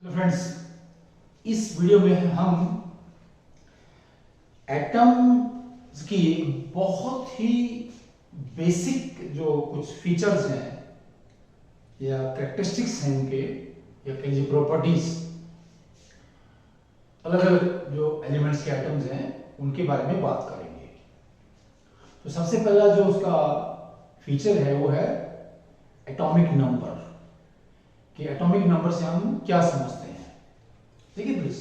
Hello friends, इस video में हम एटम्स की बहुत ही बेसिक जो कुछ फीचर्स हैं या कैरेक्टरिस्टिक्स हैं उनके, या कहीं जो प्रॉपर्टीज, अलग अलग जो एलिमेंट्स के एटम्स हैं उनके बारे में बात करेंगे। तो सबसे पहला जो उसका फीचर है वो है एटॉमिक नंबर। कि एटॉमिक नंबर से हम क्या समझते हैं। देखिए प्लीज,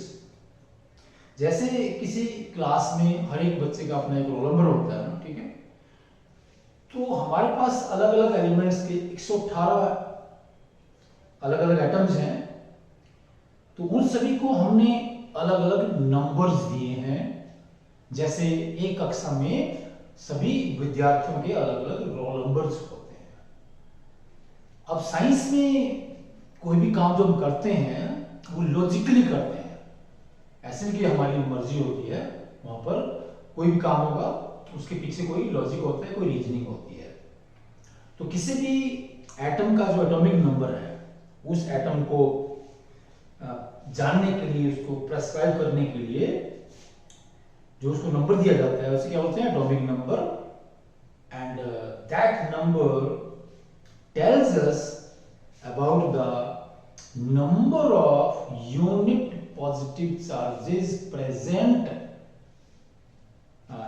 जैसे किसी क्लास में हर एक बच्चे का अपना एक रोल नंबर होता है ना, ठीक है। तो हमारे पास अलग अलग एलिमेंट्स के 118 अलग अलग एटम्स हैं। तो उन सभी को हमने अलग अलग नंबर्स दिए हैं। जैसे एक कक्षा में सभी विद्यार्थियों के अलग अलग रोल नंबर्स होते हैं। अब साइंस में कोई भी काम जो हम करते हैं वो लॉजिकली करते हैं, ऐसे नहीं कि हमारी मर्जी होती है। वहां पर कोई भी काम होगा उसके पीछे कोई लॉजिक होता है, कोई रीजनिंग होती है। तो किसी भी एटम का जो एटॉमिक नंबर है, उस एटम को जानने के लिए, उसको प्रेस्क्राइब करने के लिए जो उसको नंबर दिया जाता है उसे क्या बोलते हैं? Atomic number. And that number tells us about the number of unit positive charges present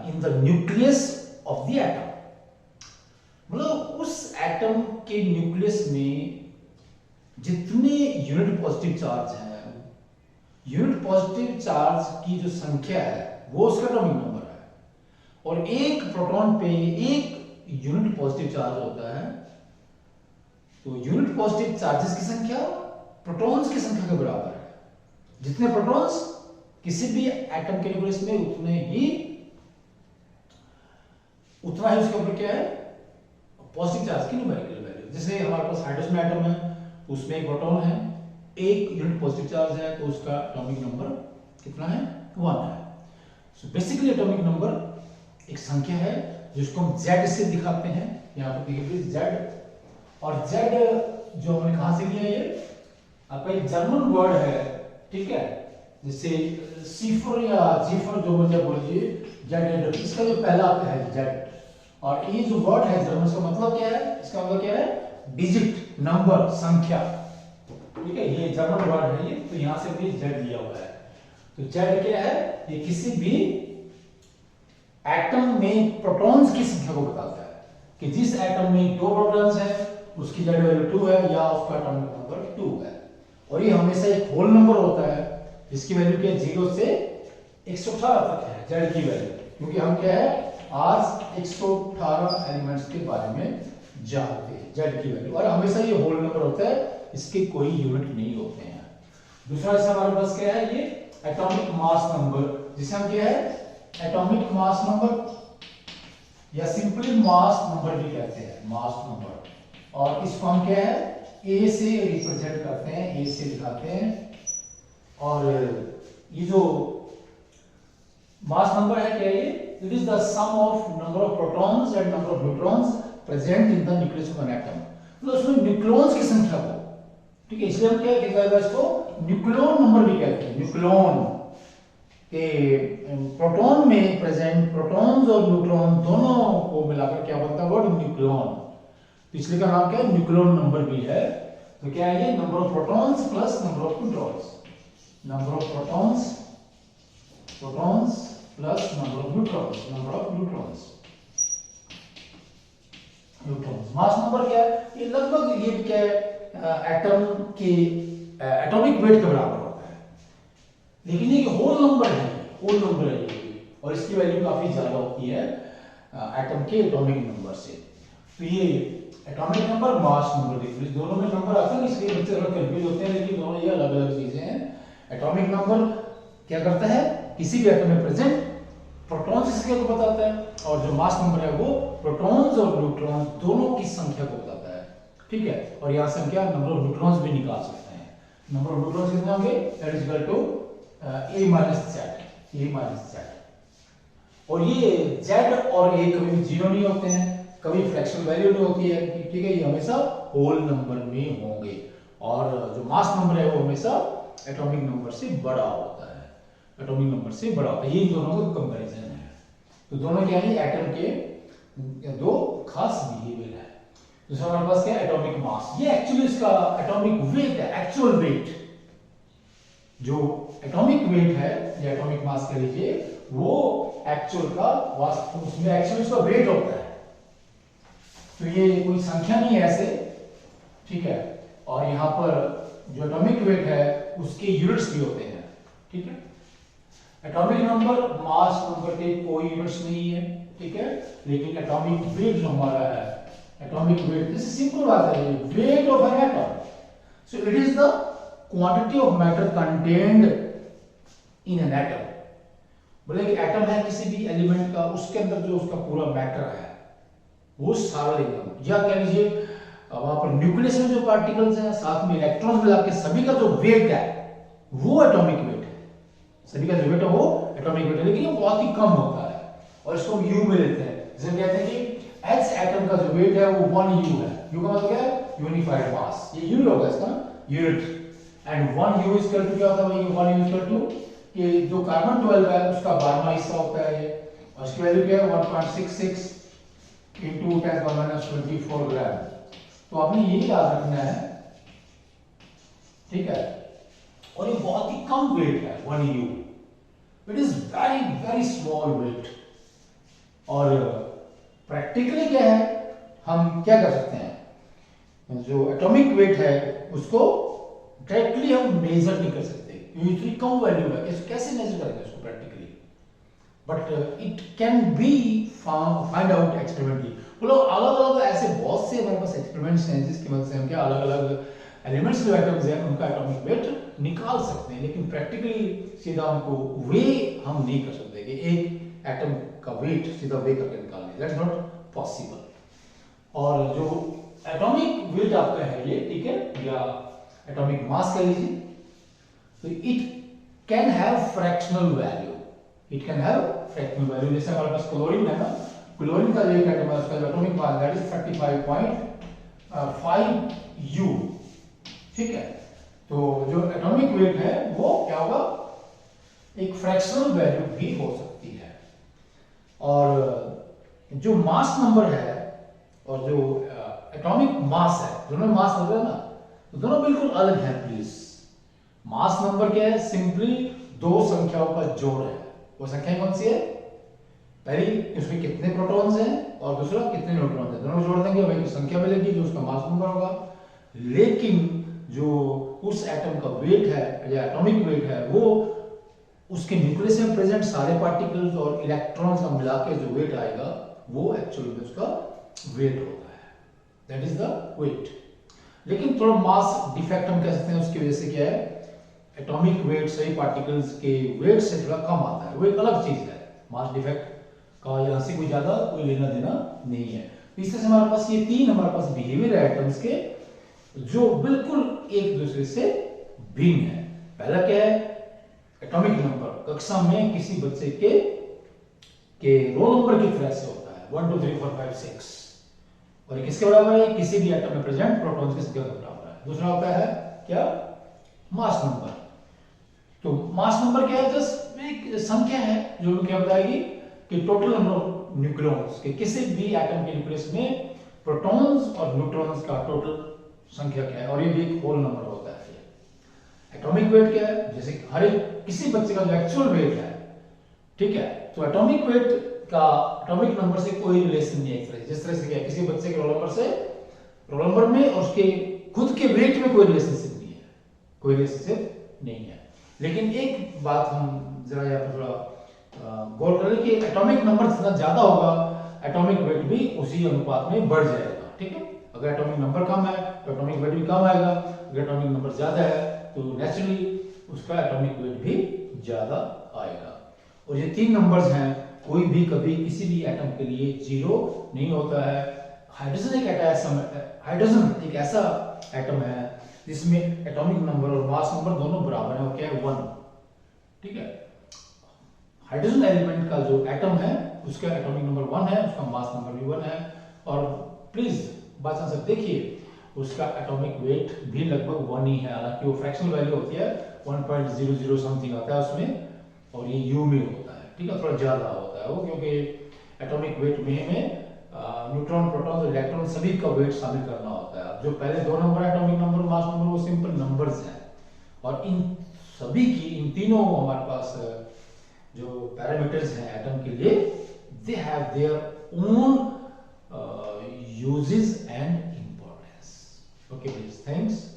in the nucleus of the atom। मतलब उस एटम के न्यूक्लियस में जितने यूनिट पॉजिटिव चार्ज हैं, यूनिट पॉजिटिव चार्ज की जो संख्या है वो उसका एटॉमिक नंबर है। और एक प्रोटॉन पे एक यूनिट पॉजिटिव चार्ज होता है। तो यूनिट पॉजिटिव चार्जेस की संख्या प्रोटॉन्स की संख्या के बराबर है। जितने प्रोटॉन्स किसी भी एटम के न्यूक्लियस में उतना ही उसके ऊपर क्या है? पॉजिटिव चार्ज की न्यूमेरिकल वैल्यू। जैसे हमारे पास हाइड्रोजन एटम है, तो उसमें एक प्रोटॉन है, एक यूनिट पॉजिटिव चार्ज है, तो उसका एटॉमिक नंबर कितना है? 1 है। सो बेसिकली एटॉमिक नंबर एक संख्या है जिसको हम Z से दिखाते हैं। यहां पर देखिए प्लीज, Z। और Z जो हमने कहां से लिया, ये आपका एक जर्मन वर्ड है, ठीक है। जैसे सीफर या जीफर जो मुझे बोलिए, Z, इसका जो पहला है Z। और ये जो वर्ड है जर्मन, इसका मतलब क्या है? इसका मतलब क्या है? डिजिट, नंबर, संख्या, ठीक है। ये जर्मन वर्ड है ये, तो यहां से भी Z लिया हुआ है। तो Z क्या है? ये किसी भी एटम में प्रोटॉन्स की संख्या को बताता है कि जिस एटम में 2 प्रोटॉन्स हैं उसकी Z वैल्यू 2 है या उसका एटॉमिक नंबर 2 है। और ये हमेशा एक होल नंबर होता है जिसकी वैल्यू क्या है? 0 से 118 तक है Z की वैल्यू। क्योंकि हम क्या है, आज 118 एलिमेंट्स के बारे में जानते हैं, Z की वैल्यू। और हमेशा ये होल नंबर होता है, इसके कोई यूनिट नहीं होते हैं। दूसरा जैसे हमारे पास क्या है, ये एटॉमिक मास नंबर, जिसे हम क्या है? एटॉमिक मास नंबर या सिंपली मास नंबर भी कहते हैं, मास नंबर। और इसको हम क्या है? A से रिप्रेजेंट करते हैं, A से दिखाते हैं। और ये जो मास नंबर है क्या है? It is the sum of number of protons and number of neutrons present in the nucleus of an atom. मतलब उसमें न्यूक्लियॉन्स की संख्या को, ठीक है, इसलिए हम क्या कहते हैं? इसको न्यूक्लियॉन नंबर भी कहते हैं। न्यूक्लियॉन के प्रोटॉन में प्रेजेंट प्रोटॉन्स और न्यूट्रॉन दोनों को मिलाकर क्या बनता है? Word nucleon. इसलिए का नाम क्या है? न्यूक्लियॉन नंबर भी है। तो क्या है ये? Number of protons plus number of neutrons. Number of protons plus number of neutrons, number of neutrons. Mass number क्या है? ये लगभग ये क्या है? एटम के एटॉमिक वेट के बराबर होता है। लेकिन ये होल नंबर है, होल नंबर है ये, और इसकी वैल्यू काफी ज्यादा होती है एटम के एटॉमिक नंबर से। तो ये एटॉमिक नंबर, मास नंबर, देखिए दोनों में नंबर आता है, इसलिए बच्चे थोड़ा कंफ्यूज होते हैं, लेकिन दोनों ये अलग अलग चीजें हैं। एटॉमिक नंबर क्या करता है? किसी भी एटम में प्रेजेंट प्रोटॉन्स की संख्या को बताता है, और जो मास नंबर है वो प्रोटॉन्स और न्यूट्रॉन्स दोनों की संख्या को बताता है, ठीक है। और यहां से हम क्या नंबर ऑफ न्यूट्रॉन्स भी निकाल सकते हैं। नंबर ऑफ न्यूट्रॉन्स कितने होंगे? That is equal to A minus Z। और ये Z और A कभी भी 0 नहीं होते हैं, कभी फ्रैक्शनल वैल्यू नहीं होती है, ठीक है। ये हमेशा होल नंबर में होंगे। और जो मास नंबर है वो हमेशा एटॉमिक नंबर से बड़ा होता है, एटॉमिक नंबर से बड़ा होता है। ये दोनों का कंपैरिजन है। तो दोनों क्या है, एटम के दो खास बिहेवियर है। दूसरा हमारे पास क्या है, एटॉमिक मास। ये एक्चुअली इसका एटॉमिक वेट है, एक्चुअल वेट। जो एटॉमिक वेट है या एटॉमिक मास कह लीजिए, वो एक्चुअल का वास्तव उसमें एक्चुअली उसका वेट होता है। तो ये कोई संख्या नहीं है ऐसे, ठीक है। और यहाँ पर जो एटॉमिक वेट है उसके यूनिट्स भी होते हैं, ठीक है। एटॉमिक नंबर, मास नंबर के कोई यूनिट्स नहीं है, ठीक है। लेकिन एटॉमिक वेट जो हमारा है, atomic weight, this is simple बात है, weight of an atom. So it is the quantity of matter contained in an atom. बोले कि एटम है किसी भी एलिमेंट का, उसके अंदर जो उसका पूरा मैटर है वो सारा लेंगे, या कह लीजिए वहां पर न्यूक्लियस में जो पार्टिकल्स हैं साथ में इलेक्ट्रॉन मिला के सभी का जो वेट है वो एटॉमिक वेट है। सभी का जो वेट है वो एटॉमिक वेट है, लेकिन ये बहुत ही कम होता है और इसको हम यू में लेते हैं। जैसे कहते हैं कि एच एटम का जो वेट है वो 1 यू है। यू का मतलब क्या है, यूनिफाइड मास। ये यूनिट होगा इसका, unit. And 1 U is equal to क्या होता है भाई, 1 यू इज इक्वल टू कि जो कार्बन 12 है उसका 12वां हिस्सा होता है ये, और इसकी वैल्यू क्या है 1.66 into 10⁻24 ग्राम। तो आपने ये याद रखना है, ठीक है। और ये बहुत ही कम वेट है 1 U, it is very very small weight. और प्रैक्टिकली क्या है, हम क्या कर सकते हैं, जो एटॉमिक वेट है उसको डायरेक्टली हम मेजर नहीं कर सकते, इतनी कम वैल्यू है, कैसे मेजर करेंगे उसको practically, but it can be find out experimentally. बोलो अलग अलग ऐसे बहुत से हमारे पास एक्सपेरिमेंट्स हैं जिसकी मदद से हम क्या अलग अलग एलिमेंट्स जो एटम्स हैं उनका एटॉमिक वेट निकाल सकते हैं, लेकिन प्रैक्टिकली सीधा हमको वे हम नहीं कर सकते कि एक एटम का वेट सीधा वे करके निकालने, दैट्स नॉट पॉसिबल। और जो एटॉमिक वेट आपका है ये, ठीक है, या एटॉमिक मास कह लीजिए, तो it can have fractional value, it can have fractional value. जैसे हमारे पास क्लोरीन है ना, क्लोरीन का जो एक एटम है उसका atomic mass that is 35.5 you, ठीक है। तो जो एटॉमिक वेट है वो क्या होगा, एक फ्रैक्शनल वैल्यू भी हो सकती है। और जो मास नंबर है और जो एटॉमिक मास है, दोनों मास नंबर है ना, तो दोनों बिल्कुल अलग है प्लीज। मास नंबर क्या है, सिंपली दो संख्याओं का जोड़ है। वो संख्या कौन सी है, पहली उसमें कितने प्रोटॉन्स हैं और दूसरा कितने न्यूट्रॉन्स हैं, दोनों जोड़ देंगे वही संख्या मिलेगी जो उसका मास नंबर होगा। लेकिन जो उस एटम का वेट है या एटॉमिक वेट है वो उसके न्यूक्लियस में प्रेजेंट सारे पार्टिकल्स और इलेक्ट्रॉन्स का मिला के जो वेट आएगा वो एक्चुअली में उसका वेट होता है, दैट इज द वेट। लेकिन थोड़ा मास डिफेक्ट हम कह सकते हैं, उसकी वजह से क्या है, एटॉमिक वेट सही पार्टिकल्स के वेट से थोड़ा कम आता है, वो एक अलग चीज है। मास डिफेक्ट का यहाँ से कोई ज्यादा कोई लेना देना नहीं है। इस तरह से हमारे पास ये तीन हमारे पास बिहेवियर है एटम्स के जो बिल्कुल एक दूसरे से भिन्न है। पहला क्या है, एटॉमिक नंबर, कक्षा में किसी बच्चे के रोल नंबर की तरह से होता है 1 2 3 4 5 6, और किसके बराबर है, किसी भी एटम में प्रेजेंट प्रोटॉन्स की संख्या के बराबर है। दूसरा होता है क्या, मास नंबर। तो मास नंबर क्या है, जस्ट एक संख्या है जो क्या बताएगी कि टोटल नंबर ऑफ न्यूक्लियॉन्स के किसी भी एटम के न्यूक्लियस में प्रोटॉन्स और न्यूट्रॉन्स का टोटल संख्या क्या है, और ये भी एक होल नंबर होता है। एटॉमिक वेट क्या है, जैसे हर एक किसी बच्चे का जो एक्चुअल वेट है, ठीक है, तो एटॉमिक वेट का एटॉमिक नंबर से कोई रिलेशन नहीं है। एक तरह जिस तरह से क्या है, किसी बच्चे के रोल नंबर से रोल नंबर में और उसके खुद के वेट में कोई रिलेशनशिप नहीं है, कोई रिलेशनशिप नहीं है। लेकिन एक बात हम जरा यहाँ पर थोड़ा गौर करें कि एटॉमिक नंबर जितना ज्यादा होगा एटॉमिक वेट भी उसी अनुपात में बढ़ जाएगा, ठीक है। अगर एटॉमिक नंबर कम है तो एटॉमिक वेट भी कम आएगा, अगर एटॉमिक नंबर ज्यादा है तो नेचुरली उसका एटॉमिक वेट भी ज्यादा आएगा। और ये तीन नंबर्स हैं, कोई भी कभी किसी भी एटम के लिए जीरो नहीं होता है। हाइड्रोजन एक ऐसा एटम है जिसमें एटॉमिक नंबर और मास नंबर दोनों बराबर है, वो क्या है 1, ठीक है। हाइड्रोजन एलिमेंट का जो एटम है उसका एटॉमिक नंबर 1 है, उसका मास नंबर भी 1 है। और प्लीज बात से देखिए, उसका एटॉमिक वेट भी लगभग 1 ही है, हालांकि वो फ्रैक्शनल वैल्यू होती है 1.00 समथिंग आता है उसमें, और ये यू में होता है, ठीक है, थोड़ा ज़्यादा होता है वो, क्योंकि एटॉमिक वेट में न्यूट्रॉन, प्रोटॉन और इलेक्ट्रॉन सभी का वेट शामिल करना होता है। अब जो पहले 2 number atomic number, mass number, वो सिंपल नंबर्स हैं, और इन सभी की, इन तीनों हमारे पास जो पैरामीटर्स हैं एटम के लिए, they have their own uses and importance. Okay, please, thanks.